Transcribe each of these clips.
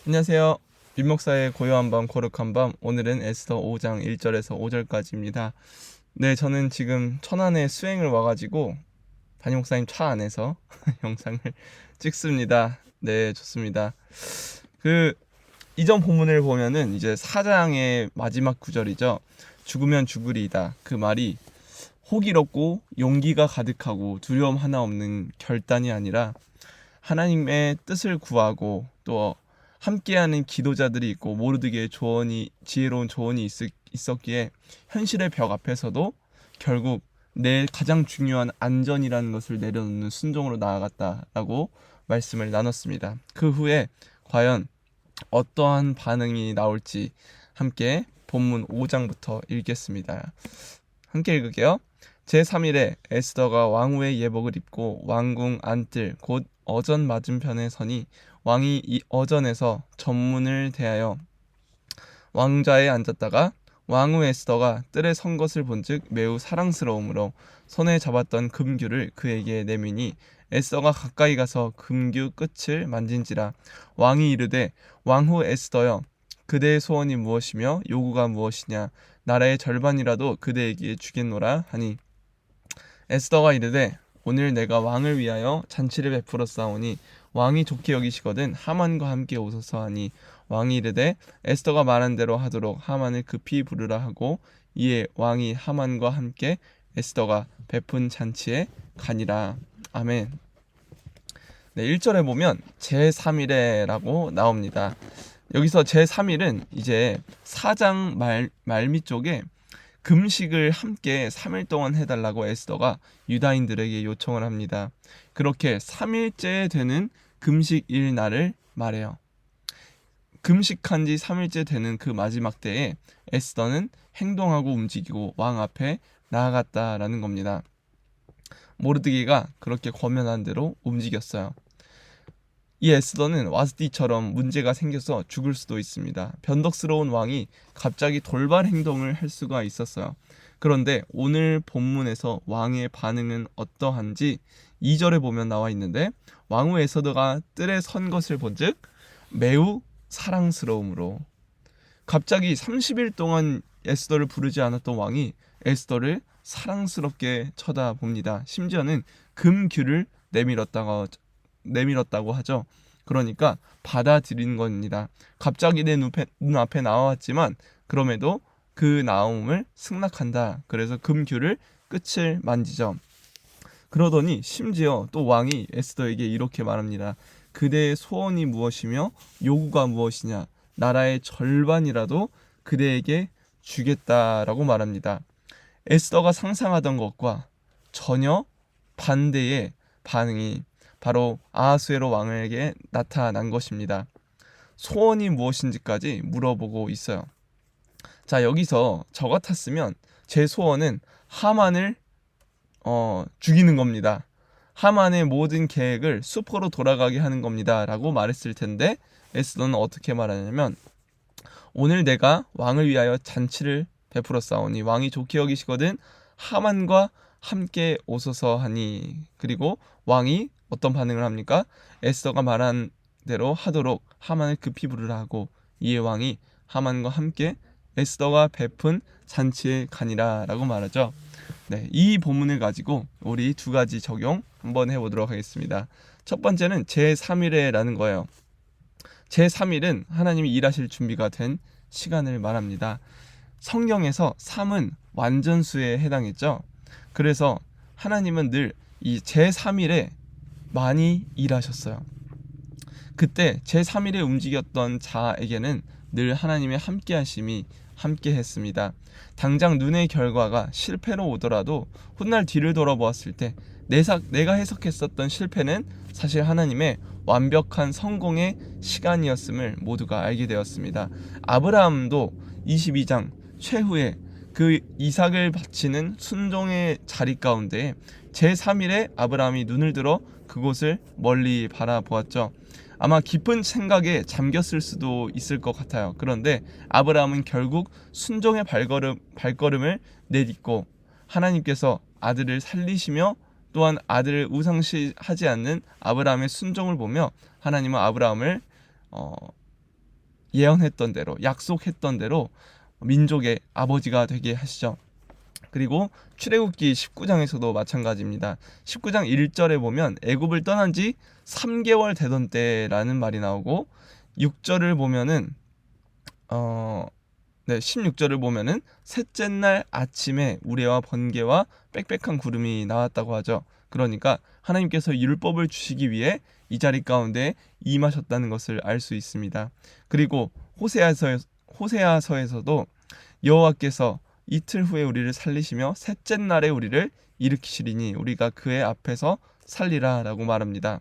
안녕하세요. 빈목사의 고요한 밤 거룩한 밤, 오늘은 에스더 5장 1절에서 5절까지입니다. 네, 저는 지금 천안에 수행을 와가지고 담임 목사님 차 안에서 영상을 찍습니다. 네, 좋습니다. 이전 본문을 보면은 이제 4장의 마지막 구절이죠. 죽으면 죽으리이다. 그 말이 호기롭고 용기가 가득하고 두려움 하나 없는 결단이 아니라 하나님의 뜻을 구하고 또 함께하는 기도자들이 있고 모르드게의 지혜로운 조언이 있었기에 현실의 벽 앞에서도 결국 내 가장 중요한 안전이라는 것을 내려놓는 순종으로 나아갔다라고 말씀을 나눴습니다. 그 후에 과연 어떠한 반응이 나올지 함께 본문 5장부터 읽겠습니다. 함께 읽을게요. 제3일에 에스더가 왕후의 예복을 입고 왕궁 안뜰 곧 어전 맞은편에 서니 왕이 이 어전에서 전문을 대하여 왕좌에 앉았다가 왕후 에스더가 뜰에 선 것을 본즉 매우 사랑스러우므로 손에 잡았던 금규를 그에게 내미니 에스더가 가까이 가서 금규 끝을 만진지라 왕이 이르되 왕후 에스더여 그대의 소원이 무엇이며 요구가 무엇이냐 나라의 절반이라도 그대에게 주겠노라 하니 에스더가 이르되 오늘 내가 왕을 위하여 잔치를 베풀어 싸우니 왕이 좋게 여기시거든 하만과 함께 오소서 하니 왕이 이르되 에스더가 말한 대로 하도록 하만을 급히 부르라 하고 이에 왕이 하만과 함께 에스더가 베푼 잔치에 가니라. 아멘. 네, 1절에 보면 제3일에라고 나옵니다. 여기서 제3일은 이제 4장 말미 쪽에 금식을 함께 3일 동안 해달라고 에스더가 유다인들에게 요청을 합니다. 그렇게 3일째 되는 금식일 날을 말해요. 금식한 지 3일째 되는 그 마지막 때에 에스더는 행동하고 움직이고 왕 앞에 나아갔다라는 겁니다. 모르드게가 그렇게 권면한 대로 움직였어요. 이 에스더는 와스디처럼 문제가 생겨서 죽을 수도 있습니다. 변덕스러운 왕이 갑자기 돌발 행동을 할 수가 있었어요. 그런데 오늘 본문에서 왕의 반응은 어떠한지 2절에 보면 나와 있는데 왕후 에스더가 뜰에 선 것을 본즉 매우 사랑스러움으로 갑자기 30일 동안 에스더를 부르지 않았던 왕이 에스더를 사랑스럽게 쳐다봅니다. 심지어는 금규를 내밀었다고 하죠. 그러니까 받아들이는 겁니다. 갑자기 내 눈앞에 나왔지만 그럼에도 그 나옴을 승낙한다. 그래서 금규를 끝을 만지죠. 그러더니 심지어 또 왕이 에스더에게 이렇게 말합니다. 그대의 소원이 무엇이며 요구가 무엇이냐? 나라의 절반이라도 그대에게 주겠다라고 말합니다. 에스더가 상상하던 것과 전혀 반대의 반응이 바로 아하수에로 왕에게 나타난 것입니다. 소원이 무엇인지까지 물어보고 있어요. 자, 여기서 저 같았으면 제 소원은 하만을 죽이는 겁니다. 하만의 모든 계획을 수포로 돌아가게 하는 겁니다 라고 말했을 텐데 에스더는 어떻게 말하냐면 오늘 내가 왕을 위하여 잔치를 베풀어 싸우니 왕이 좋게 여기시거든 하만과 함께 오소서 하니 그리고 왕이 어떤 반응을 합니까? 에스더가 말한 대로 하도록 하만을 급히 부르라 하고 이에 왕이 하만과 함께 에스더가 베푼 잔치에 가니라 라고 말하죠. 네, 이 본문을 가지고 우리 두 가지 적용 한번 해보도록 하겠습니다. 첫 번째는 제3일에라는 거예요. 제3일은 하나님이 일하실 준비가 된 시간을 말합니다. 성경에서 3은 완전수에 해당했죠. 그래서 하나님은 늘 이 제3일에 많이 일하셨어요. 그때 제3일에 움직였던 자에게는 늘 하나님의 함께하심이 함께했습니다. 당장 눈의 결과가 실패로 오더라도 훗날 뒤를 돌아보았을 때 내가 해석했었던 실패는 사실 하나님의 완벽한 성공의 시간이었음을 모두가 알게 되었습니다. 아브라함도 22장 최후에 그 이삭을 바치는 순종의 자리 가운데 제3일에 아브라함이 눈을 들어 그곳을 멀리 바라보았죠. 아마 깊은 생각에 잠겼을 수도 있을 것 같아요. 그런데 아브라함은 결국 순종의 발걸음을 내딛고 하나님께서 아들을 살리시며 또한 아들을 우상시하지 않는 아브라함의 순종을 보며 하나님은 아브라함을 예언했던 대로, 약속했던 대로 민족의 아버지가 되게 하시죠. 그리고 출애굽기 19장에서도 마찬가지입니다. 19장 1절에 보면 애굽을 떠난 지 3개월 되던 때라는 말이 나오고, 6절을 보면은 16절을 보면은 셋째 날 아침에 우레와 번개와 빽빽한 구름이 나왔다고 하죠. 그러니까 하나님께서 율법을 주시기 위해 이 자리 가운데 임하셨다는 것을 알 수 있습니다. 그리고 호세아서에서도 여호와께서 이틀 후에 우리를 살리시며 셋째 날에 우리를 일으키시리니 우리가 그의 앞에서 살리라 라고 말합니다.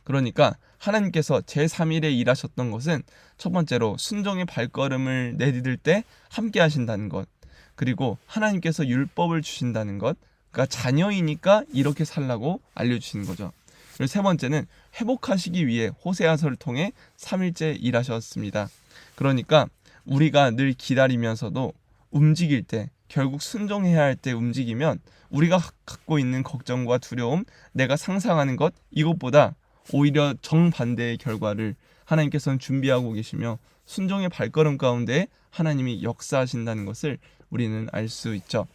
그러니까 하나님께서 제3일에 일하셨던 것은 첫 번째로 순종의 발걸음을 내디딜 때 함께 하신다는 것, 그리고 하나님께서 율법을 주신다는 것, 그러니까 자녀이니까 이렇게 살라고 알려주시는 거죠. 그리고 세 번째는 회복하시기 위해 호세아서를 통해 3일째 일하셨습니다. 그러니까 우리가 늘 기다리면서도 움직일 때, 결국 순종해야 할 때 움직이면 우리가 갖고 있는 걱정과 두려움, 내가 상상하는 것, 이것보다 오히려 정반대의 결과를 하나님께서는 준비하고 계시며 순종의 발걸음 가운데 하나님이 역사하신다는 것을 우리는 알 수 있죠.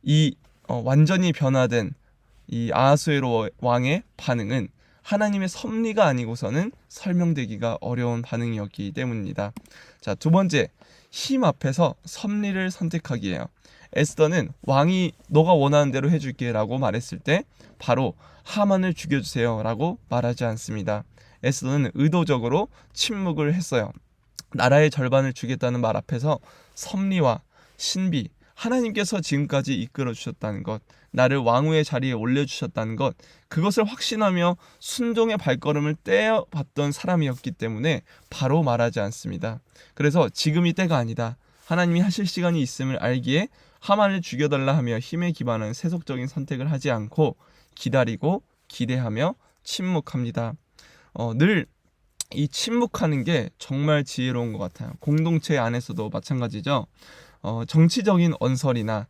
이 완전히 변화된 이 아하수에로 왕의 반응은 하나님의 섭리가 아니고서는 설명되기가 어려운 반응이었기 때문입니다. 자, 두 번째, 힘 앞에서 섭리를 선택하기예요. 에스더는 왕이 너가 원하는 대로 해줄게 라고 말했을 때 바로 하만을 죽여주세요 라고 말하지 않습니다. 에스더는 의도적으로 침묵을 했어요. 나라의 절반을 주겠다는 말 앞에서 섭리와 신비, 하나님께서 지금까지 이끌어 주셨다는 것, 나를 왕후의 자리에 올려주셨다는 것, 그것을 확신하며 순종의 발걸음을 떼어봤던 사람이었기 때문에 바로 말하지 않습니다. 그래서 지금이 때가 아니다, 하나님이 하실 시간이 있음을 알기에 하만을 죽여달라 하며 힘에 기반한 세속적인 선택을 하지 않고 기다리고 기대하며 침묵합니다. 늘 이 침묵하는 게 정말 지혜로운 것 같아요. 공동체 안에서도 마찬가지죠. 정치적인 언설이나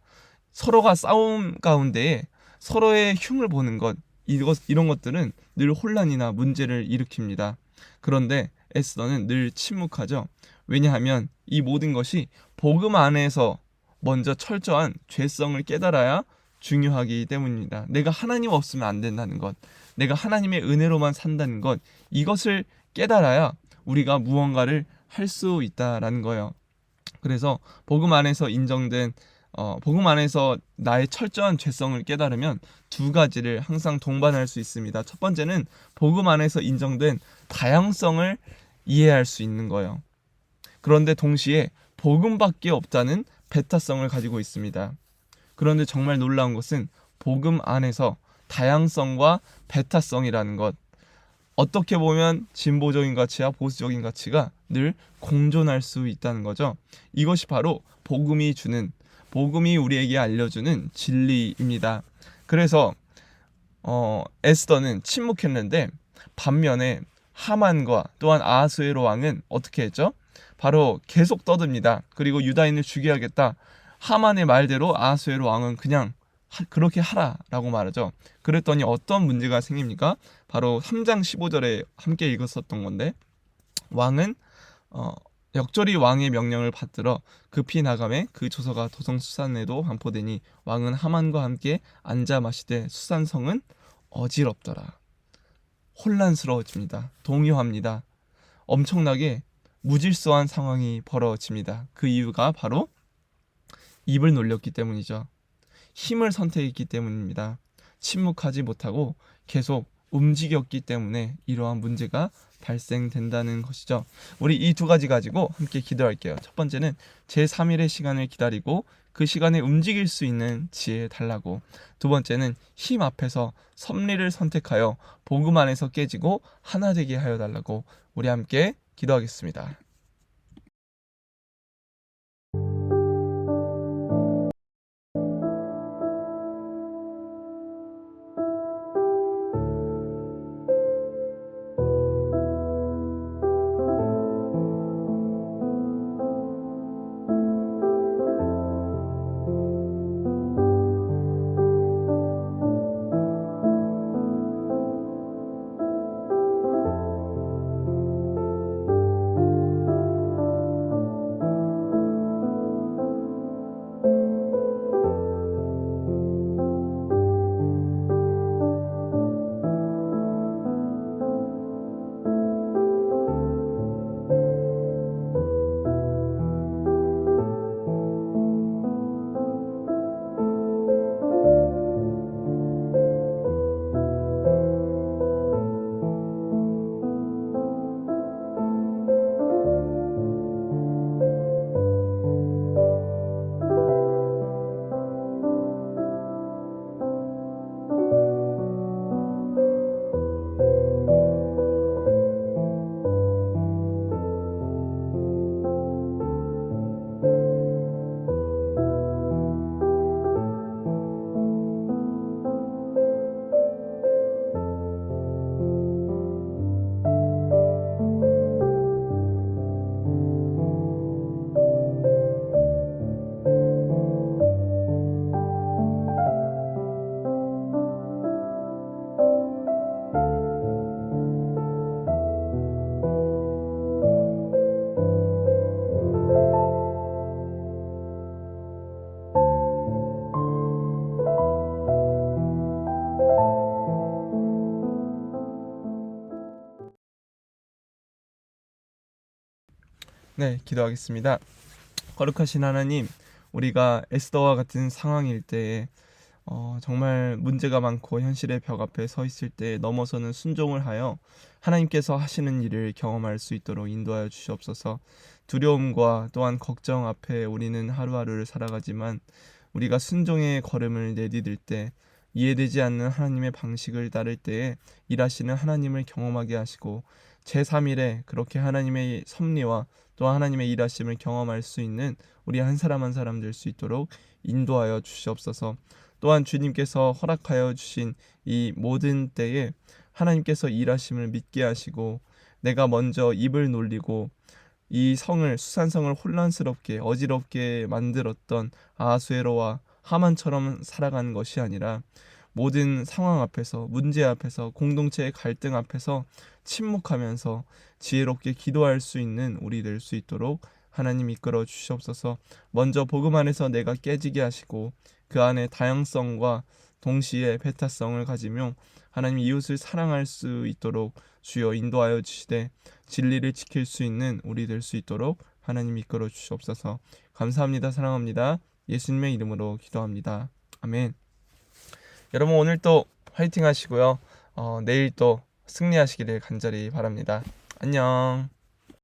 서로가 싸움 가운데에 서로의 흉을 보는 것, 이런 것들은 늘 혼란이나 문제를 일으킵니다. 그런데 에스더는 늘 침묵하죠. 왜냐하면 이 모든 것이 복음 안에서 먼저 철저한 죄성을 깨달아야 중요하기 때문입니다. 내가 하나님 없으면 안 된다는 것, 내가 하나님의 은혜로만 산다는 것, 이것을 깨달아야 우리가 무언가를 할 수 있다라는 거예요. 그래서 복음 안에서 인정된 복음 안에서 나의 철저한 죄성을 깨달으면 두 가지를 항상 동반할 수 있습니다. 첫 번째는 복음 안에서 인정된 다양성을 이해할 수 있는 거예요. 그런데 동시에 복음밖에 없다는 배타성을 가지고 있습니다. 그런데 정말 놀라운 것은 복음 안에서 다양성과 배타성이라는 것, 어떻게 보면 진보적인 가치와 보수적인 가치가 늘 공존할 수 있다는 거죠. 이것이 바로 복음이 우리에게 알려주는 진리입니다. 그래서 에스더는 침묵했는데 반면에 하만과 또한 아하수에로 왕은 어떻게 했죠? 바로 계속 떠듭니다. 그리고 유다인을 죽여야겠다. 하만의 말대로 아하수에로 왕은 그냥 그렇게 하라라고 말하죠. 그랬더니 어떤 문제가 생깁니까? 바로 3장 15절에 함께 읽었었던 건데, 왕은 역절히 왕의 명령을 받들어 급히 나가매 그 조서가 도성 수산에도 반포되니 왕은 하만과 함께 앉아 마시되 수산성은 어지럽더라. 혼란스러워집니다. 동요합니다. 엄청나게 무질서한 상황이 벌어집니다. 그 이유가 바로 입을 놀렸기 때문이죠. 힘을 선택했기 때문입니다. 침묵하지 못하고 계속 움직였기 때문에 이러한 문제가 발생된다는 것이죠. 우리 이 두 가지 가지고 함께 기도할게요. 첫 번째는 제3일의 시간을 기다리고 그 시간에 움직일 수 있는 지혜 달라고. 두 번째는 힘 앞에서 섭리를 선택하여 복음 안에서 깨지고 하나 되게 하여 달라고. 우리 함께 기도하겠습니다. 네, 기도하겠습니다. 거룩하신 하나님, 우리가 에스더와 같은 상황일 때에 정말 문제가 많고 현실의 벽 앞에 서 있을 때 넘어서는 순종을 하여 하나님께서 하시는 일을 경험할 수 있도록 인도하여 주시옵소서. 두려움과 또한 걱정 앞에 우리는 하루하루를 살아가지만 우리가 순종의 걸음을 내디딜 때, 이해되지 않는 하나님의 방식을 따를 때에 일하시는 하나님을 경험하게 하시고 제3일에 그렇게 하나님의 섭리와 또 하나님의 일하심을 경험할 수 있는 우리 한 사람 한 사람 될 수 있도록 인도하여 주시옵소서. 또한 주님께서 허락하여 주신 이 모든 때에 하나님께서 일하심을 믿게 하시고, 내가 먼저 입을 놀리고 이 성을, 수산성을 혼란스럽게 어지럽게 만들었던 아하수에로와 하만처럼 살아가는 것이 아니라 모든 상황 앞에서, 문제 앞에서, 공동체의 갈등 앞에서 침묵하면서 지혜롭게 기도할 수 있는 우리 될 수 있도록 하나님 이끌어 주시옵소서. 먼저 복음 안에서 내가 깨지게 하시고 그 안에 다양성과 동시에 배타성을 가지며 하나님 이웃을 사랑할 수 있도록 주여 인도하여 주시되, 진리를 지킬 수 있는 우리 될 수 있도록 하나님 이끌어 주시옵소서. 감사합니다. 사랑합니다. 예수님의 이름으로 기도합니다. 아멘. 여러분, 오늘 또 화이팅 하시고요. 내일 또 승리하시기를 간절히 바랍니다. 안녕.